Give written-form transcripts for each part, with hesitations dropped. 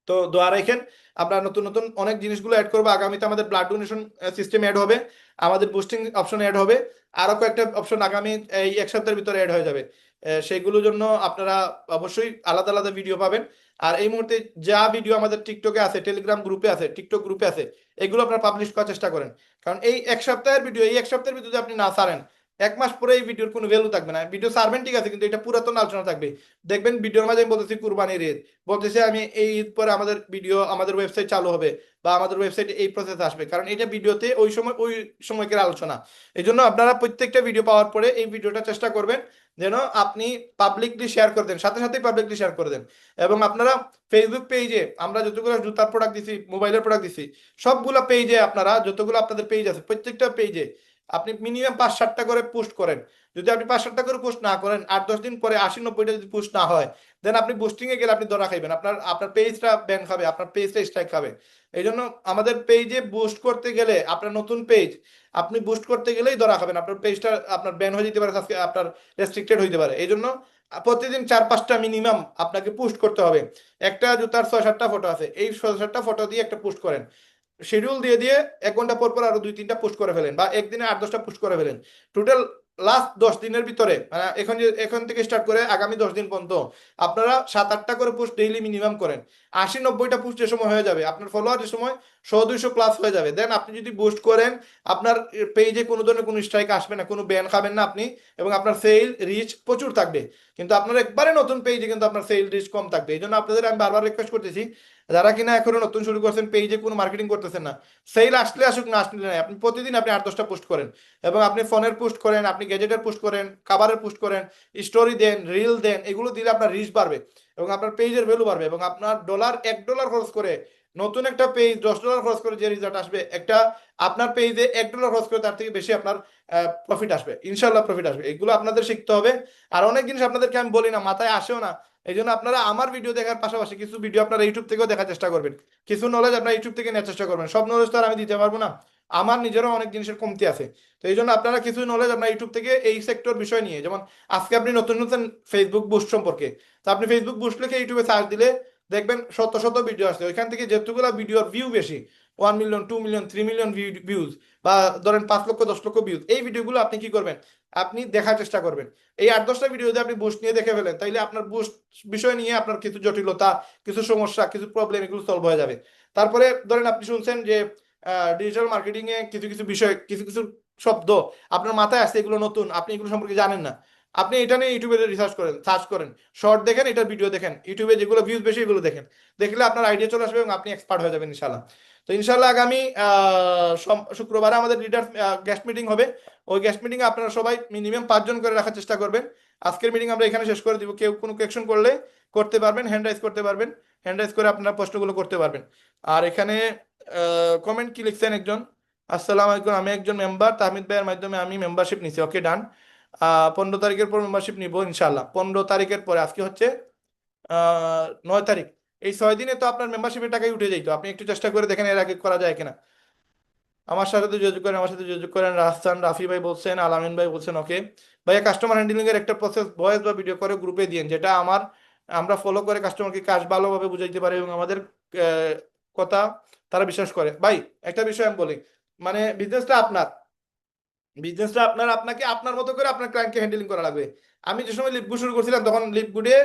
তো দোয়া রাখেন, আমরা নতুন নতুন অনেক জিনিসগুলো অ্যাড করবো আগামীতে। আমাদের ব্লাড ডোনেশন সিস্টেম অ্যাড হবে, আমাদের বুস্টিং অপশন অ্যাড হবে, আরো কয়েকটা অপশন আগামী এই এক সপ্তাহের ভিতরে অ্যাড হয়ে যাবে। সেগুলোর জন্য আপনারা অবশ্যই আলাদা আলাদা ভিডিও পাবেন। আর এই মুহূর্তে যা ভিডিও আমাদের টিকটকে আছে, টেলিগ্রাম গ্রুপে আছে, টিকটক গ্রুপে আছে, এগুলো আপনারা পাবলিশ করার চেষ্টা করেন। কারণ এই এক সপ্তাহের ভিডিও, এই এক সপ্তাহের ভিডিও যদি আপনি না ছাড়েন, এক মাস পরে এই ভিডিওর কোনো ভ্যালু থাকবে না। ভিডিও ছাড়বেন ঠিক আছে, কিন্তু এটা পুরাতন আলোচনা থাকবে। দেখবেন ভিডিওর মাঝে আমি বলতেছি কুরবানির ঈদ, বলতেছি আমি এই ঈদ পরে আমাদের ভিডিও, আমাদের ওয়েবসাইট চালু হবে, বা আমাদের ওয়েবসাইটে এই প্রসেস আসবে, কারণ এটা ভিডিওতে ওই সময় ওই সময়কার আলোচনা। এই জন্য আপনারা প্রত্যেকটা ভিডিও পাওয়ার পরে এই ভিডিওটা চেষ্টা করবেন যেন আপনি পাবলিকলি শেয়ার করে দেন, সাথে সাথে পাবলিকলি শেয়ার করে দেন। এবং আপনারা ফেসবুক পেজে আমরা যতগুলো জুতার প্রোডাক্ট দিছি, মোবাইলের প্রোডাক্ট দিছি, সবগুলো পেজে আপনারা যতগুলো আপনাদের পেজ আছে প্রত্যেকটা পেজে আপনি মিনিমাম 5-7টা করে পোস্ট করেন। যদি আপনি 5-7টা করে পোস্ট না করেন, 8-10 দিন পরে 80-90টা যদি পোস্ট না হয়, দেন আপনি বুস্টিং এ গেলে আপনি ধরা খাইবেন, আপনার আপনার পেজটা ব্যান খাবে, আপনার পেজটা স্ট্রাইক খাবে। এই জন্য আমাদের পেজে বুস্ট করতে গেলে, আপনার নতুন পেজ আপনি বুস্ট করতে গেলেই ধরা খাবেন, আপনার পেজটা আপনার ব্যান হয়ে যেতে পারে, আপনার রেস্ট্রিক্টেড হইতে পারে। এই জন্য প্রতিদিন 4-5টা মিনিমাম আপনাকে পোস্ট করতে হবে। একটা জুতার 6-7টা ফটো আছে, এই 6-7টা ফটো দিয়ে একটা পোস্ট করেন, শিডিউল দিয়ে দিয়ে 1 ঘন্টা পর পর আরো 2-3টা পোস্ট করে ফেলেন, বা একদিনে 8-10টা পোস্ট করে ফেলেন। টোটাল লাস্ট 10 দিনের ভিতরে, মানে এখন থেকে স্টার্ট করে আগামী 10 দিন পর্যন্ত আপনারা 7-8টা করে পোস্ট ডেইলি মিনিমাম করেন। 80-90টা পোস্ট যে সময় হয়ে যাবে, আপনার ফলোয়ার যে সময় 100-200 প্লাস হয়ে যাবে, দেন আপনি যদি বুস্ট করেন, আপনার পেজে কোনো ধরনের কোনো স্ট্রাইক আসবে না, কোনো ব্যান খাবেন না আপনি, এবং আপনার সেল রিচ প্রচুর থাকবে। কিন্তু আপনার একবারে নতুন পেজে কিন্তু আপনার সেল রিচ কম থাকবে। এই জন্য আপনাদের আমি বারবার রিকোয়েস্ট করতেছি, যারা কিনা এখনো নতুন শুরু করছেন, পেজে কোনো মার্কেটিং করতেছেন না, সেল আসলে আসুক না আসলে নাই, আপনি প্রতিদিন আপনি 8-10টা পোস্ট করেন, এবং আপনি ফোনের পোস্ট করেন, আপনি গ্যাজেটের পোস্ট করেন, খাবারের পোস্ট করেন, স্টোরি দেন, রিল দেন, এগুলো দিলে আপনার রিচ বাড়বে এবং আপনার পেজের ভ্যালু বাড়বে। এবং আপনার $1 খরচ করে নতুন একটা পেজ $10 খরচ করে যে রিজাল্ট আসবে, একটা আপনার পেজে $1 খরচ করে তার থেকে বেশি আপনার প্রফিট আসবে, ইনশাল্লাহ প্রফিট আসবে। এগুলো আপনাদের শিখতে হবে। আর অনেক জিনিস আপনাদেরকে আমি বলি না, মাথায় আসেও না। এই জন্য আপনারা আমার ভিডিও দেখার পাশাপাশি কিছু ভিডিও আপনারা ইউটিউব থেকেও দেখার চেষ্টা করবেন, কিছু নলেজ আপনারা ইউটিউব থেকে নেওয়ার চেষ্টা করবেন। সব নলেজ তো আর আমি দিতে পারবো না, আমার নিজেরও অনেক জিনিসের কমতি আছে। তো এই জন্য আপনারা কিছু নলেজ আপনার ইউটিউব থেকে এই সেক্টর বিষয় নিয়ে, যেমন আজকে আপনি নতুন নতুন ফেসবুক বুস্ট সম্পর্কে, তো আপনি ফেসবুক বুস্ট লিখে ইউটিউবে সার্চ দিলে দেখবেন শত শত ভিডিও আসছে, ওইখান থেকে যেগুলো ভিডিওর ভিউ বেশি, 1 মিলিয়ন, 2 মিলিয়ন, 3 মিলিয়ন ভিউজ, বা ধরেন 5 লক্ষ, 10 লক্ষ ভিউজ, এই ভিডিওগুলো আপনি কি করবেন, আপনি দেখার চেষ্টা করবেন। এই 8-10টা ভিডিও যদি আপনি বুস্ট নিয়ে দেখে ফেলেন, তাইলে আপনার বুস্ট বিষয় নিয়ে আপনার কিছু জটিলতা, কিছু সমস্যা, কিছু প্রবলেম, এগুলো সলভ হয়ে যাবে। তারপরে ধরেন আপনি শুনছেন যে ডিজিটাল মার্কেটিং এ কিছু কিছু বিষয়, কিছু কিছু শব্দ আপনার মাথায় আসছে, এগুলো নতুন, আপনি এগুলো সম্পর্কে জানেন না, আপনি এটা নিয়ে ইউটিউবে রিসার্চ করেন, সার্চ করেন, শর্ট দেখেন, এটার ভিডিও দেখেন, ইউটিউবে যেগুলো ভিউজ বেশি এগুলো দেখেন, দেখলে আপনার আইডিয়া চলে আসবে এবং আপনি এক্সপার্ট হয়ে যাবেন ইনশাল্লাহ। তো ইনশাল্লাহ আগামী শুক্রবারে আমাদের লিডার গেস্ট মিটিং হবে। ওই গেস্ট মিটিং এ আপনারা সবাই মিনিমাম 5 জন করে রাখার চেষ্টা করবেন। আজকের মিটিং আমরা এখানে শেষ করে দিব, কেউ কোনো কোয়েকশন করলে করতে পারবেন, হ্যান্ড রাইজ করতে পারবেন, হ্যান্ড রাইজ করে আপনারা প্রশ্নগুলো করতে পারবেন। আর এখানে কমেন্ট কি লিখছেন একজন, আসসালামু আলাইকুম, আমি একজন মেম্বার, তাহমিদ ভাইয়ের মাধ্যমে আমি মেম্বারশিপ নিছি, ওকে ডান। 15 তারিখের পর মেম্বারশিপ নিব ইনশাল্লাহ, 15 তারিখের পরে, আজকে হচ্ছে 9 তারিখ, এই 6 দিনে তো আপনার মেম্বারশিপের টাকাই উঠে যাইতো। আপনি একটু চেষ্টা করে দেখেন এর আগে করা যায় কিনা। আমার সাথে তো যোগাযোগ করেন, আমার সাথে যোগাযোগ করেন। রাহসান রাফি ভাই বলছেন, আলামিন ভাই বলছেন, ওকে ভাইয়া, কাস্টমার হ্যান্ডলিং এর একটা প্রসেস ভয়েস বা ভিডিও করে গ্রুপে দিন, যেটা আমরা ফলো করে কাস্টমারকে কাজ ভালোভাবে বুঝাইতে পারি এবং আমাদের কথা তারা বিশ্বাস করে। ভাই একটা বিষয় আমি বলি, মানে বিজনেসটা আপনার, আপনাকে আপনার মতো করে আপনার ক্লায়েন্টকে হ্যান্ডেলিং করা লাগবে। আমি যে সময় লিপগুড শুরু করছিলাম, তখন লিপগুডে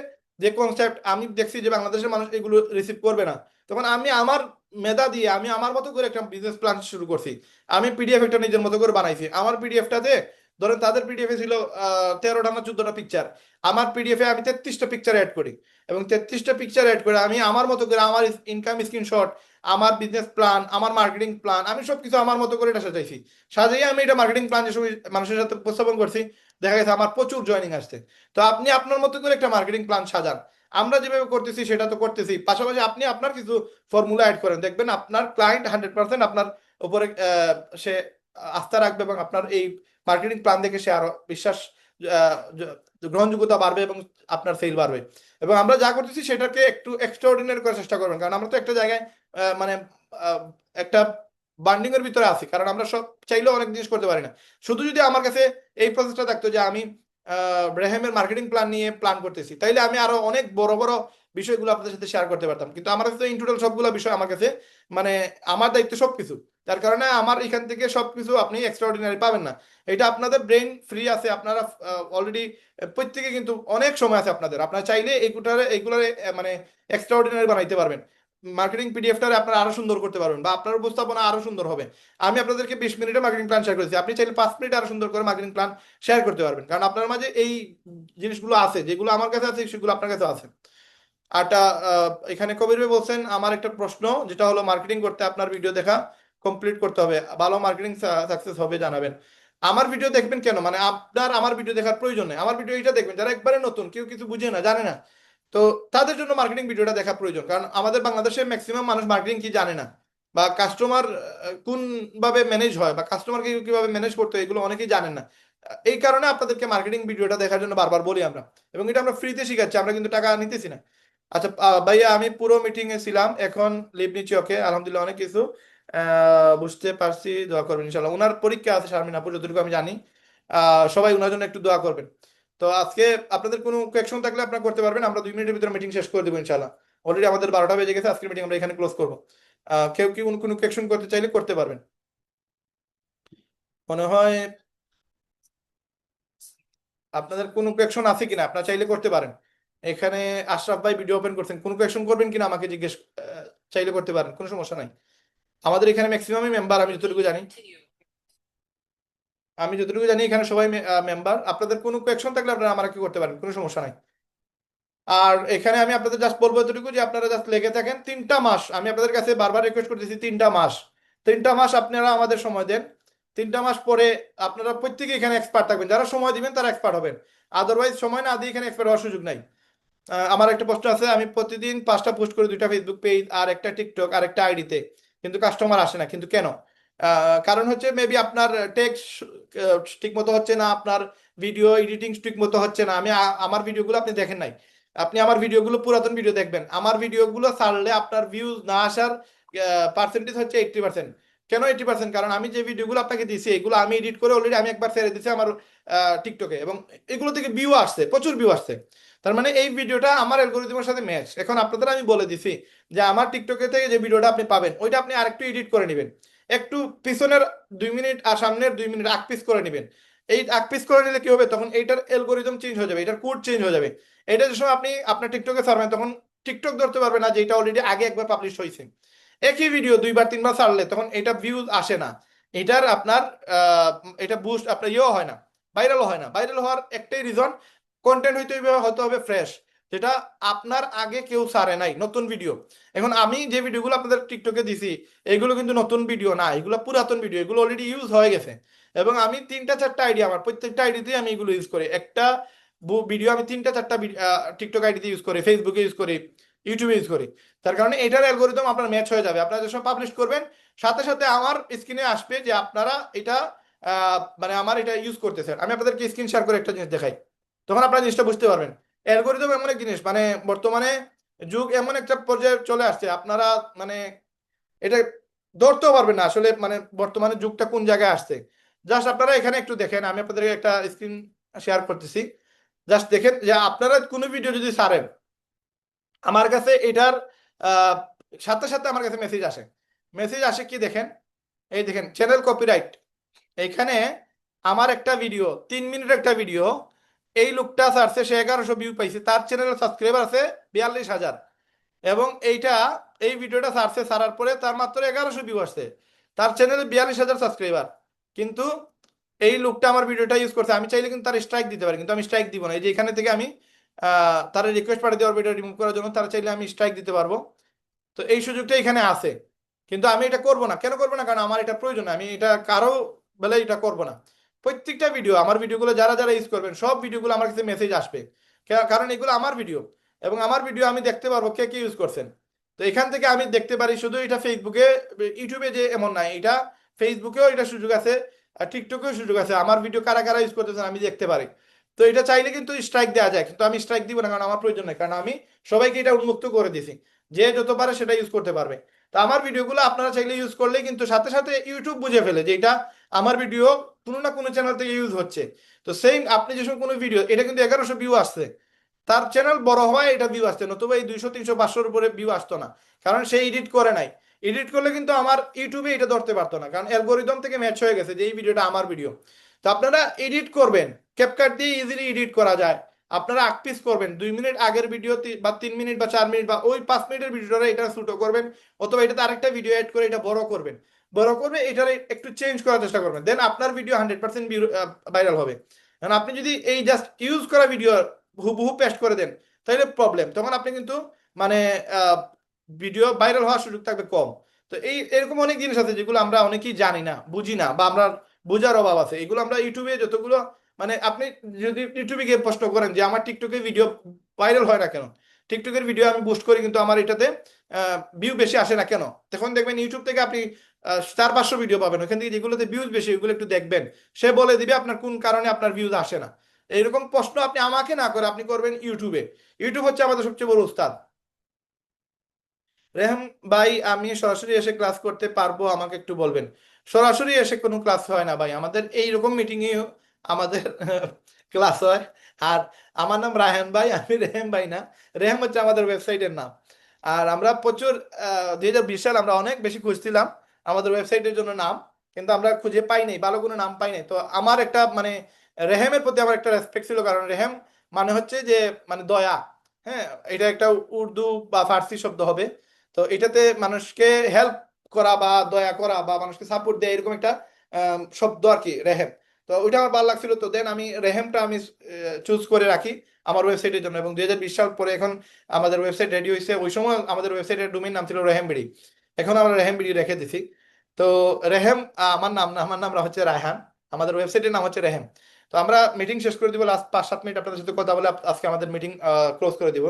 যে কনসেপ্ট আমি দেখছি যে বাংলাদেশের মানুষ এগুলো রিসিভ করবে না, তখন আমি আমার মেধা দিয়ে আমি আমার মতো করে একটা বিজনেস প্ল্যান শুরু করছি। আমি পিডিএফ একটা নিজের মতো করে বানাইছি। আমার পিডিএফটাতে ধরেন তাদের পিডিএফে ছিল 13টা না 14টা পিকচার, আমার পিডিএফে আমি 33টা পিকচার অ্যাড করি, এবং 33টা পিকচার অ্যাড করে আমি আমার মতো করে আমার ইনকাম স্ক্রিনশট, আমার বিজনেস প্ল্যান, আমার মার্কেটিং প্ল্যান, আমি সবকিছু আমার মতো করে এটা সাজাইছি। সাজিয়ে আমি এটা মার্কেটিং প্ল্যান যে সময় মানুষের সাথে উপস্থাপন করছি, দেখা গেছে আমার প্রচুর জয়েনিং আসছে। তো আপনি আপনার মতো করে একটা মার্কেটিং প্ল্যান সাজান, আমরা যেভাবে করতেছি সেটা তো করতেছি, পাশাপাশি আপনি আপনার কিছু ফর্মুলা অ্যাড করেন, দেখবেন আপনার ক্লায়েন্ট 100% আপনার উপরে সে আস্থা রাখবে, এবং আপনার এই মার্কেটিং প্ল্যান দেখে সে আরো বিশ্বাস, আহ, গ্রহণযোগ্যতা বাড়বে, এবং আপনার সেল বাড়বে। এবং আমরা যা করতেছি সেটাকে একটু এক্সট্রাঅর্ডিনারি করার চেষ্টা করবেন, কারণ আমরা তো একটা জায়গায় মানে আহ, একটা বান্ডিং এর ভিতরে আছি, কারণ আমরা সব চাইলেও অনেক জিনিস করতে পারি না। শুধু যদি আমার কাছে এই প্রসেসটা থাকতো যে আমি রেহেমের মার্কেটিং প্ল্যান নিয়ে প্ল্যান করতেছি, তাইলে আমি আরো অনেক বড় বড় বিষয়গুলো আপনাদের সাথে শেয়ার করতে পারতাম, কিন্তু আমার কাছে ইন টোটাল সবগুলো বিষয় আমার কাছে মানে আমার দায়িত্ব সবকিছু। তার কারণে আমার এখান থেকে সবকিছু আপনি এক্সট্রাঅর্ডিনারি পাবেন না। এটা আপনাদের ব্রেন ফ্রি আছে, আপনারা অলরেডি প্রত্যেকে কিন্তু অনেক সময় আছে আপনাদের, আপনারা চাইলে এইগুলার মানে এক্সট্রাঅর্ডিনারি বানাইতে পারবেন। মার্কেটিং পিডিএফটারে আপনারা আরো সুন্দর করতে পারবেন, বা আপনার উপস্থাপনা আরো সুন্দর হবে। আমি আপনাদেরকে 20 মিনিটে মার্কেটিং প্ল্যান শেয়ার করেছি, আপনি চাইলে 5 মিনিটে আরো সুন্দর করে মার্কেটিং প্ল্যান শেয়ার করতে পারবেন, কারণ আপনার মাঝে এই জিনিসগুলো আছে, যেগুলো আমার কাছে আছে সেগুলো আপনার কাছে আছে। আরটা এখানে কবির ভাই বলছেন আমার একটা প্রশ্ন, যেটা হলো মার্কেটিং করতে আপনার ভিডিও দেখা কমপ্লিট করতে হবে, ভালো মার্কেটিং সাকসেস হবে জানাবেন। আমার ভিডিও দেখবেন কেন, মানে আপনার আমার ভিডিও দেখার প্রয়োজন নেই। আমার ভিডিও এটা দেখবেন যারা একবারে নতুন, কেউ কিছু বুঝে না, জানে না, তো তাদের জন্য মার্কেটিং ভিডিওটা দেখা প্রয়োজন। কারণ আমাদের বাংলাদেশে ম্যাক্সিমাম মানুষ মার্কেটিং কি জানে না, বা কাস্টমার কোন ভাবে ম্যানেজ হয়, বা কাস্টমারকে কিভাবে ম্যানেজ করতে হয়, এগুলো অনেকেই জানেন না। এই কারণে আপনাদেরকে মার্কেটিং ভিডিওটা দেখার জন্য বারবার বলি আমরা, এবং এটা আমরা ফ্রিতে শিখাচ্ছি, আমরা কিন্তু টাকা নিতেছি না। আচ্ছা ভাইয়া, আমি পুরো মিটিং এ ছিলাম, এখন লিভ নিচ্ছি। ওকে, আলহামদুলিল্লাহ, অনেক কিছু বুঝতে পারছি, দোয়া করবেন ইনশাল্লাহ। ওনার পরীক্ষা আছে শারমিন আপু, যতটুকু আমি জানি। সবাই ওনার জন্য একটু দোয়া করবেন। তো আজকে আপনাদের কোনো কোয়েকশন থাকলে আপনারা করতে পারবেন, আমরা 2 মিনিটের ভিতরে মিটিং শেষ করে দেবো ইনশাল্লাহ। অলরেডি আমাদের 12টা বেজে গেছে, আজকের মিটিং আমরা এখানে ক্লোজ করবো। কেউ কি কোনো কোয়েকশন করতে চাইলে করতে পারবেন। মনে হয় আপনাদের কোনো কোয়েকশন আছে কিনা, আপনারা চাইলে করতে পারেন। এখানে আশরাফ ভাই ভিডিও ওপেন করছেন, কোনো কোয়েকশন করবেন কিনা আমাকে জিজ্ঞেস চাইলে করতে পারেন, কোনো সমস্যা নাই। আমাদের এখানে ম্যাক্সিমামই মেম্বার, আমি যতটুকু জানি এখানে সবাই মেম্বার। আপনাদের কোনো কোয়েকশন থাকলে আপনারা আমাকে করতে পারেন, কোনো সমস্যা নাই। আর এখানে আমি আপনাদের জাস্ট বলবো এতটুকু, যে আপনারা জাস্ট লেগে থাকেন 3টা মাস। আমি আপনাদের কাছে বারবার রিকোয়েস্ট করতেছি, 3টা মাস, 3টা মাস আপনারা আমাদের সময় দেন। 3টা মাস পরে আপনারা প্রত্যেকে এখানে এক্সপার্ট থাকবেন, যারা সময় দিবেন তারা এক্সপার্ট হবেন। আদারওয়াইজ সময় না দিয়ে এখানে এক্সপার্ট হওয়ার সুযোগ নাই। আমার একটা প্রশ্ন আছে, আমি প্রতিদিন 5টা পোস্ট করি, 2টা ফেসবুক পেজ আর একটা টিকটক আর একটা আইডিতে, কিন্তু কাস্টমার আসে না, কিন্তু কেন? কারণ হচ্ছে মেবি আপনার টেক্সট ঠিক মতো হচ্ছে না, আপনার ভিডিও এডিটিং ঠিক মতো হচ্ছে না। আমার ভিডিওগুলো আপনি দেখেন নাই, আপনি আমার ভিডিওগুলো পুরাতন ভিডিও দেখবেন। আমার ভিডিওগুলো ছাড়লে আপনার ভিউজ না আসার পার্সেন্টেজ হচ্ছে 80%। কেন 80%? কারণ আমি যে ভিডিওগুলো আপনাকে দিয়েছি এগুলো আমি এডিট করে অলরেডি আমি একবার ছেড়ে দিয়েছি আমার টিকটকে, এবং এগুলো থেকে ভিউ আসছে, প্রচুর ভিউ আসছে। তার মানে এই ভিডিওটা আমার অ্যালগরিদমের সাথে ম্যাচ। এখন আপনাদের আমি বলে দিছি যে আমার টিকটকে থেকে যে ভিডিওটা আপনি পাবেন ওইটা আপনি আরেকটু এডিট করে নেবেন, একটু পিছনের 2 মিনিট আর সামনের 2 মিনিট আগ পিস করে নেবেন। এই আগ পিস করে নিলে কি হবে, তখন এইটার অ্যালগরিদম চেঞ্জ হয়ে যাবে, এটার কোড চেঞ্জ হয়ে যাবে। এটা যে সময় আপনি আপনার টিকটকে ছাড়বেন তখন টিকটক ধরতে পারবে না যে এটা অলরেডি আগে একবার পাবলিশ হয়েছে। একই ভিডিও 2বার 3বার ছাড়লে তখন এটা ভিউজ আসে না, এটার আপনার আহ, এটা বুস্ট আপনার ইয়েও হয় না, ভাইরালও হয় না। ভাইরাল হওয়ার একটাই রিজন, কন্টেন্ট হতে হবে ফ্রেশ, যেটা আপনার আগে কেউ ছাড়ে নাই, নতুন ভিডিও। এখন আমি যে ভিডিওগুলো আপনাদের টিকটকে দিছি এগুলো কিন্তু নতুন ভিডিও না, এগুলো পুরাতন ভিডিও, এগুলো অলরেডি ইউজ হয়ে গেছে। এবং আমি 3টা 4টা আইডি, আমার প্রত্যেকটা আইডিতে আমি এগুলো ইউজ করি। একটা ভিডিও আমি 3টা 4টা টিকটক আইডিতে ইউজ করি, ফেসবুকে ইউজ করি, ইউটিউবে ইউজ করি। তার কারণে এটার অ্যালগোরিদম আপনার ম্যাচ হয়ে যাবে, আপনারা যখন পাবলিশ করবেন সাথে সাথে আমার স্ক্রিনে আসবে যে আপনারা এটা মানে আমার এটা ইউজ করতেছেন। আমি আপনাদেরকে স্ক্রিন শেয়ার করে একটা জিনিস দেখাই, তখন আপনারা জিনিসটা বুঝতে পারবেন। অ্যালগোরিদম এমন এক জিনিস, মানে বর্তমানে যুগ এমন একটা পর্যায়ে চলে আসছে, আপনারা মানে এটা ধরতেও পারবেন না আসলে, মানে বর্তমানে যুগটা কোন জায়গায় আসছে। জাস্ট আপনারা এখানে একটু দেখেন, আমি আপনাদেরকে একটা স্ক্রিন শেয়ার করতেছি, জাস্ট দেখেন যে আপনারা কোনো ভিডিও যদি ছাড়েন আমার কাছে এটার আহ, সাথে সাথে আমার কাছে মেসেজ আসে। মেসেজ আসে কি দেখেন, এই দেখেন চ্যানেল কপিরাইট। এইখানে আমার একটা ভিডিও 3 মিনিট একটা ভিডিও, এই লোকটা ছাড়ছে, সে 1100 ভিউ পাইছে, তার চ্যানেলের সাবস্ক্রাইবার আছে 42,000। এবং এই ভিডিওটা ছাড়ছে, ছাড়ার পরে তার মাত্র 1100 ভিউ আসছে, তার চ্যানেলে 42,000 সাবস্ক্রাইবার। কিন্তু এই লোকটা আমার ভিডিওটা ইউজ করছে, আমি চাইলে কিন্তু তার স্ট্রাইক দিতে পারি, কিন্তু আমি স্ট্রাইক দিব না। এই যে এখানে থেকে আমি তার রিকোয়েস্ট পাঠিয়ে দেওয়ার ভিডিও রিমুভ করার জন্য, তারা চাইলে আমি স্ট্রাইক দিতে পারবো। তো এই সুযোগটা এখানে আছে, কিন্তু আমি এটা করব না। কেন করবো না? কারণ আমার এটা প্রয়োজন না, আমি এটা কারো বেলা এটা করব না। প্রত্যেকটা ভিডিও, আমার ভিডিওগুলো যারা যারা ইউজ করবেন সব ভিডিওগুলো আমার কাছে মেসেজ আসবে, কারণ এগুলো আমার ভিডিও, এবং আমার ভিডিও আমি দেখতে পারবো কে কে ইউজ করছেন। তো এখান থেকে আমি দেখতে পারি, শুধু এটা ফেসবুকে ইউটিউবে যে এমন নাই, এটা ফেসবুকেও এটা সুযোগ আছে, আর টিকটকেও সুযোগ আছে, আমার ভিডিও কারা কারা ইউজ করতেছেন আমি দেখতে পারি। তো এটা চাইলে কিন্তু স্ট্রাইক দেওয়া যায়, কিন্তু আমি স্ট্রাইক দিব না, কারণ আমার প্রয়োজন নেই, কারণ আমি সবাইকে এটা উন্মুক্ত করে দিছি, যে যত পারে সেটা ইউজ করতে পারবে। তো আমার ভিডিওগুলো আপনারা চাইলে ইউজ করলে কিন্তু সাথে সাথে ইউটিউব বুঝে ফেলে যে এটা আমার ভিডিও কোনো না কোনো চ্যানেল থেকে ইউজ হচ্ছে। তো সেম আপনি যে সময় কোনো ভিডিও, এটা কিন্তু 1100 ভিউ আসছে, তার চ্যানেল বড় হওয়ায় এটা ভিউ আসছে, নতুবা এই 200 300 500-র উপরে ভিউ আসতো না, কারণ সে এডিট করে নাই। এডিট করলে কিন্তু আমার ইউটিউবে এটা ধরতে পারতো না, কারণ অ্যালগোরিদম থেকে ম্যাচ হয়ে গেছে যে এই ভিডিওটা আমার ভিডিও। তো আপনারা এডিট করবেন, ক্যাপকাট দিয়ে ইজিলি এডিট করা যায়। আপনারা আকপিস করবেন 2 মিনিট আগের ভিডিও বা 3 মিনিট বা 4 মিনিট বা ওই 5 মিনিটের ভিডিওটা এটা শ্যুটও করবেন, অথবা এটাতে আরেকটা ভিডিও অ্যাড করে এটা বড় করবেন, বড় করবে এটার একটু চেঞ্জ করার চেষ্টা করবেন, দেন আপনার ভিডিও 100% ভাইরাল হবে। কারণ আপনি যদি এই জাস্ট ইউজ করা ভিডিও হুবহু পেস্ট করে দেন, তাহলে প্রবলেম, তখন আপনি কিন্তু মানে ভিডিও ভাইরাল হওয়ার সুযোগ থাকবে কম। তো এই এরকম অনেক জিনিস আছে যেগুলো আমরা অনেকেই জানি না, বুঝি না, বা আমরা বোঝার অভাব আছে। এগুলো আমরা ইউটিউবে যতগুলো মানে আপনি যদি ইউটিউবে গিয়ে প্রশ্ন করেন যে আমার টিকটকে ভিডিও ভাইরাল হয় না কেন, টিকটকের ভিডিও আমি বুস্ট করি কিন্তু আমার এটাতে ভিউ বেশি আসে না কেন, তখন দেখবেন ইউটিউব থেকে আপনি 400-500 ভিডিও পাবেন, ওখান থেকে যেগুলোতে ভিউজ বেশি ওইগুলো একটু দেখবেন, সে বলে দিবে আপনার কোন কারণে আপনার ভিউজ আসে না। এইরকম প্রশ্ন আপনি আমাকে না করে আপনি করবেন ইউটিউবে। ইউটিউব হচ্ছে আমাদের সবচেয়ে বড় উস্তাদ। রেহাম ভাই, আমি সরাসরি এসে ক্লাস করতে পারবো, আমাকে একটু বলবেন। সরাসরি এসে কোনো ক্লাস হয় না ভাই, আমাদের এইরকম মিটিংয়ে আমাদের ক্লাস হয়। আর আমার নাম রায়হান ভাই, আমি রেহাম ভাই না। রেহাম হচ্ছে আমাদের ওয়েবসাইটের নাম। আর আমরা প্রচুর 2020 সাল আমরা অনেক বেশি খুঁজছিলাম আমাদের ওয়েবসাইটের জন্য নাম, কিন্তু আমরা খুঁজে পাই নাই, ভালো কোনো নাম পাই নাই। তো আমার একটা মানে রেহেমের প্রতি আমার একটা রেসপেক্ট ছিল, কারণ রেহেম মানে হচ্ছে যে মানে দয়া। হ্যাঁ, এটা একটা উর্দু বা ফার্সি শব্দ হবে। তো এটাতে মানুষকে হেল্প করা বা দয়া করা বা মানুষকে সাপোর্ট দেয়, এরকম একটা শব্দ আর কি রেহেম। তো ওইটা আমার ভালো লাগছিল, তো দেন আমি রেহেমটা আমি চুজ করে রাখি আমার ওয়েবসাইটের জন্য। এবং 2020 সাল পরে এখন আমাদের ওয়েবসাইট রেডি হয়েছে, ওই সময় আমাদের ওয়েবসাইটের ডোমেইন নাম ছিল রেহেমবিডি, এখন আমরা রেহেমবিডি রেখে দিছি। তো রেহেম আমার নাম না, আমার নাম হচ্ছে রায়হান, আমাদের ওয়েবসাইটের নাম হচ্ছে রেহেম। তো আমরা মিটিং শেষ করে দিব, লাস্ট 5-7 মিনিট আপনাদের সাথে কথা বলে আজকে আমাদের মিটিং ক্লোজ করে দিব।